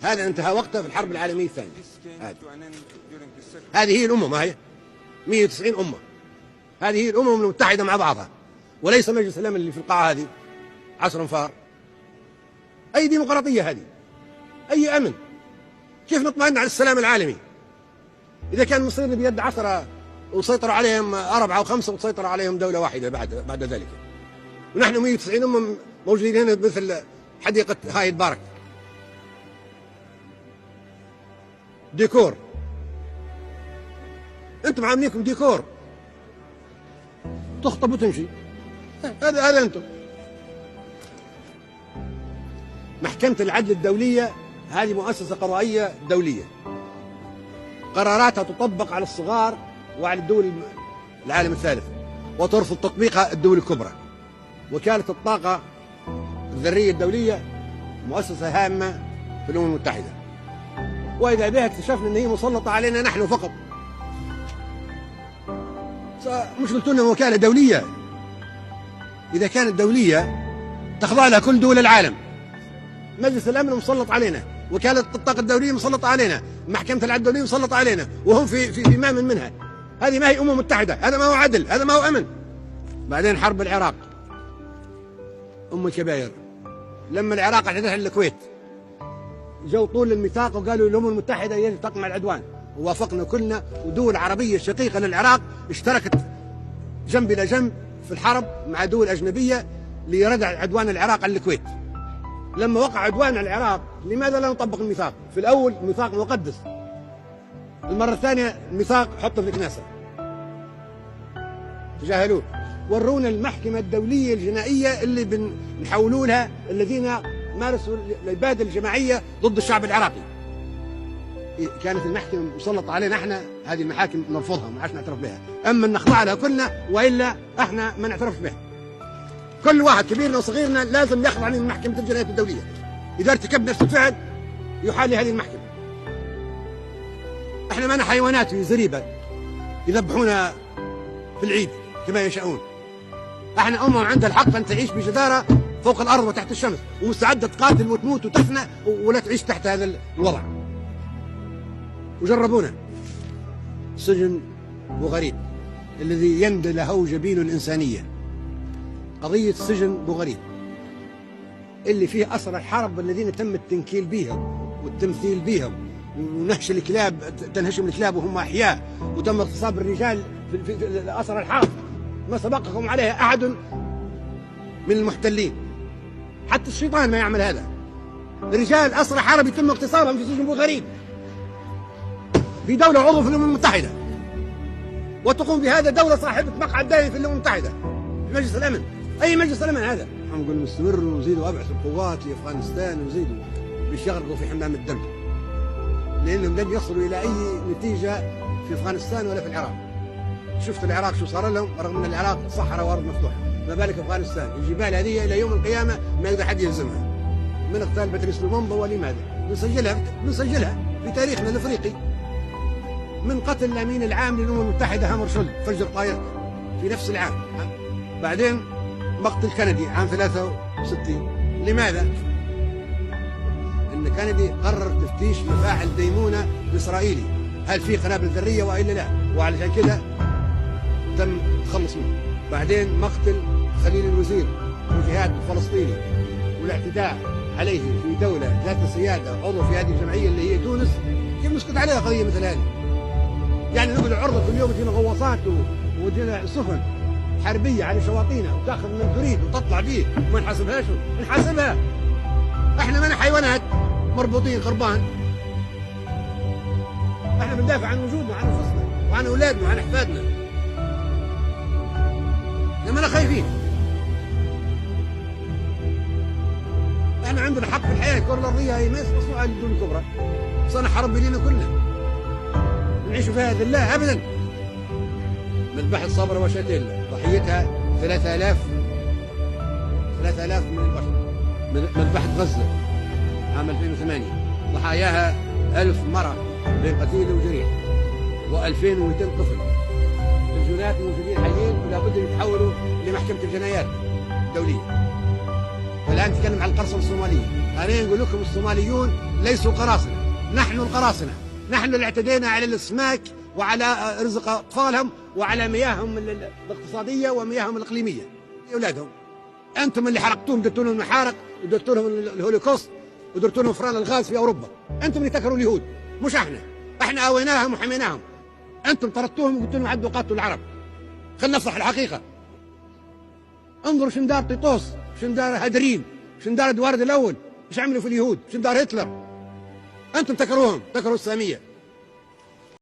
هذا انتهى وقته في الحرب العالمية الثانية. هذه هي الأمم، ما هي 190 أمة. هذه هي الأمم المتحدة مع بعضها، وليس مجلس الأمن اللي في القاعة هذه 10 أنفار. أي ديمقراطية هذه؟ أي أمن؟ كيف نطمئن على السلام العالمي إذا كان مصيرنا بيد 10 وسيطروا عليهم 4 أو 5 وسيطروا عليهم دولة واحدة بعد ذلك، ونحن 190 أمم موجودين هنا مثل حديقة هايد بارك، ديكور. أنتم عاملينكم ديكور، تخطب وتمشي. هذا أنتم. محكمة العدل الدولية هذه مؤسسة قضائية دولية، قراراتها تطبق على الصغار وعلى الدول العالم الثالث، وترفض تطبيقها الدول الكبرى. وكالة الطاقة الذرية الدولية مؤسسة هامة في الأمم المتحدة، وإذا بها اكتشفنا أن هي مسلطة علينا نحن فقط. مشكلتنا وكالة دولية، إذا كانت دولية تخضع لها كل دول العالم. مجلس الأمن مسلط علينا، وكالة الطاقة الدولية مسلطة علينا، محكمة العدل الدولية مسلطة علينا، وهم في إمام منها. هذه ما هي أمم متحدة، هذا ما هو عدل، هذا ما هو أمن. بعدين حرب العراق أم الكبائر. لما العراق اعتدت الكويت جو طول الميثاق وقالوا الأمم المتحدة يجب تقمع العدوان، ووافقنا كلنا، ودول عربية شقيقة للعراق اشتركت جنب إلى جنب في الحرب مع دول أجنبية لردع عدوان العراق على الكويت. لما وقع عدوان على العراق لماذا لا نطبق الميثاق؟ في الأول الميثاق مقدس، المرة الثانية الميثاق حطه في الكناسة، تجاهلوه. ورونا المحكمة الدولية الجنائية اللي بنحولوا لها الذين مارسوا الإبادة الجماعية ضد الشعب العراقي. كانت المحكمة مسلطة علينا احنا، هذه المحاكم نرفضها، ما عادش نعترف بها، اما نخضع لها كلنا، والا احنا ما نعترفش بها. كل واحد كبيرنا وصغيرنا لازم يخضع لمحكمة الجنايات الدولية. إذا ارتكب نفس الفعل يحال لهذه المحكمة. احنا ما حيوانات زريبة يذبحونا في العيد كما يشاءون. احنا أمم عندها الحق أن تعيش بجدارة فوق الأرض وتحت الشمس، ومستعدة تقاتل وتموت وتفنى ولا تعيش تحت هذا الوضع. وجربونا. سجن بوغريب الذي يندى له جبين الإنسانية، قضية سجن بوغريب اللي فيه أسرى الحرب الذين تم التنكيل بهم والتمثيل بهم، ونهش الكلاب، تنهشم الكلاب وهم أحياء، وتم اغتصاب الرجال في أسرى الحرب ما سبقكم عليها أحد من المحتلين. حتى الشيطان ما يعمل هذا. رجال أسرى حرب يتم اغتصابهم في سجن بوغريب في دولة عضو في الأمم المتحدة، وتقوم بهذا دولة صاحبة مقعد دائم في الأمم المتحدة في مجلس الأمن. أي مجلس الأمن هذا؟ نقول نستمروا وزيدوا أبعث القوات في أفغانستان وزيدوا مش يغرقوا في حمام الدم، لأنهم لن يصلوا إلى أي نتيجة في أفغانستان ولا في العراق. شفت العراق شو صار لهم، رغم أن العراق صحراء وأرض مفتوحة، ما بالك أفغانستان؟ الجبال هذه إلى يوم القيامة ما يقدر حد يهزمها. من اغتال بطريس لومومبا ولماذا؟ نسجلها في تاريخنا الأفريقي، من قتل الأمين العام للأمم المتحدة هامر شولد فجر طائرته في نفس العام. بعدين مقتل كندي عام 63. لماذا؟ أن كندي قرر تفتيش مفاعل ديمونة الإسرائيلي، هل في قنابل ذرية وإلا لا، وعلشان كده تم تخلص منه. بعدين مقتل خليل الوزير الجهاد الفلسطيني والاعتداء عليه في دولة ذات سيادة عضو في هذه الجمعية اللي هي تونس. كيف نسكت عليها قضية مثل هذه؟ يعني نقول عرضة كل يوم تجينا غواصات وتجينا سفن حربية على شواطئنا وتاخذ من تريد وتطلع به وما نحاسبهاش. نحاسبها. احنا ما حيوانات مربوطين خربان. احنا بندافع عن وجودنا وعن انفسنا وعن اولادنا وعن احفادنا. لما خايفين. احنا عندنا حق في الحياة. الكرة الأرضية هي ما مصنوعة للدول الكبرى. صنعها ربي لنا كلنا. نعيش فيها ذلة ابدا. مذبحة صبرا وشتيلا ضحيتها 3000 من البشر. مذبحة غزة عام 2008 ضحاياها 1000 مرة بين قتيل وجريح و2200 طفل. الجنات موجودين حيين ولا بد يتحولوا لمحكمة الجنايات الدولية. فالآن نتكلم عن القرصنة الصومالية. أنا نقول لكم الصوماليون ليسوا قراصنة، نحن القراصنة، نحن اللي اعتدينا على الأسماك وعلى رزق أطفالهم وعلى مياههم الاقتصادية ومياههم الإقليمية أولادهم. أنتم اللي حرقتوهم، درتوا لهم المحارق ودرتوا لهم الهولوكوست ودرتوا لهم فران الغاز في أوروبا. أنتم اللي تكرهوا اليهود مش احنا آويناهم وحميناهم. أنتم طردتوهم وقلتوا لهم عدوا قاتلوا العرب. خلينا نصلح الحقيقة. انظروا شن دار طيطوس، شن دار هادرين، شن دار ادوارد الأول، ايش عملوا في اليهود، شن دار هتلر. أنتم تكرهوهم، تكرهوا السامية.